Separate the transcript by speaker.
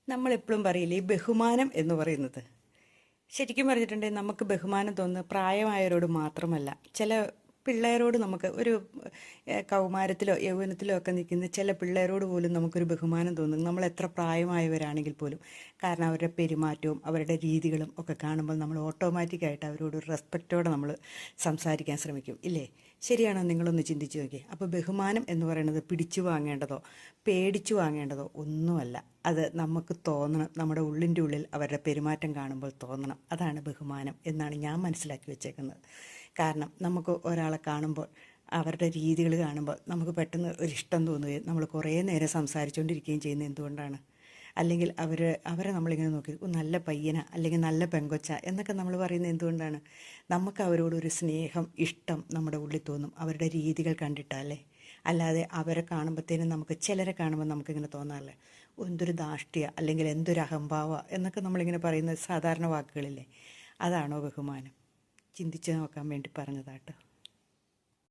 Speaker 1: നമ്മളെപ്പോഴും പറയില്ലേ ഈ ബഹുമാനം എന്ന് പറയുന്നത്. ശരിക്കും പറഞ്ഞിട്ടുണ്ടെങ്കിൽ നമുക്ക് ബഹുമാനം തോന്നുന്നത് പ്രായമായവരോട് മാത്രമല്ല. ചില പിള്ളേരോട് നമുക്ക് ഒരു കൗമാരത്തിലോ യൗവനത്തിലോ ഒക്കെ നിൽക്കുന്ന ചില പിള്ളേരോട് പോലും നമുക്കൊരു ബഹുമാനം തോന്നും, നമ്മൾ എത്ര പ്രായമായവരാണെങ്കിൽ പോലും. കാരണം അവരുടെ പെരുമാറ്റവും അവരുടെ രീതികളും ഒക്കെ കാണുമ്പോൾ നമ്മൾ ഓട്ടോമാറ്റിക്കായിട്ട് അവരോട് ഒരു റെസ്പെക്റ്റോടെ നമ്മൾ സംസാരിക്കാൻ ശ്രമിക്കും, ഇല്ലേ? ശരിയാണോ? നിങ്ങളൊന്ന് ചിന്തിച്ച് നോക്കി. അപ്പോൾ ബഹുമാനം എന്ന് പറയുന്നത് പിടിച്ചു വാങ്ങേണ്ടതോ പേടിച്ചു വാങ്ങേണ്ടതോ ഒന്നുമല്ല. അത് നമുക്ക് തോന്നണം, നമ്മുടെ ഉള്ളിൻ്റെ ഉള്ളിൽ അവരുടെ പെരുമാറ്റം കാണുമ്പോൾ തോന്നണം. അതാണ് ബഹുമാനം എന്നാണ് ഞാൻ മനസ്സിലാക്കി വെച്ചേക്കുന്നത്. കാരണം നമുക്ക് ഒരാളെ കാണുമ്പോൾ അവരുടെ രീതികൾ കാണുമ്പോൾ നമുക്ക് പെട്ടെന്ന് ഒരു ഇഷ്ടം തോന്നുകയും നമ്മൾ കുറേ നേരം സംസാരിച്ചുകൊണ്ടിരിക്കുകയും ചെയ്യുന്നത് എന്തുകൊണ്ടാണ്? അല്ലെങ്കിൽ അവരെ നമ്മളിങ്ങനെ നോക്കി നല്ല പയ്യന അല്ലെങ്കിൽ നല്ല പെങ്കൊച്ച എന്നൊക്കെ നമ്മൾ പറയുന്നത് എന്തുകൊണ്ടാണ്? നമുക്ക് അവരോടൊരു സ്നേഹം, ഇഷ്ടം നമ്മുടെ ഉള്ളിൽ തോന്നും അവരുടെ രീതികൾ കണ്ടിട്ടല്ലേ. അല്ലാതെ അവരെ കാണുമ്പോഴത്തേനും ചിലരെ കാണുമ്പോൾ നമുക്കിങ്ങനെ തോന്നാറില്ലേ, എന്തൊരു ധാഷ്ട്യ അല്ലെങ്കിൽ എന്തൊരു അഹംഭാവ എന്നൊക്കെ നമ്മളിങ്ങനെ പറയുന്ന സാധാരണ വാക്കുകളില്ലേ? അതാണോ ബഹുമാനം? ചിന്തിച്ച് നോക്കാൻ വേണ്ടി പറഞ്ഞതാട്ടോ.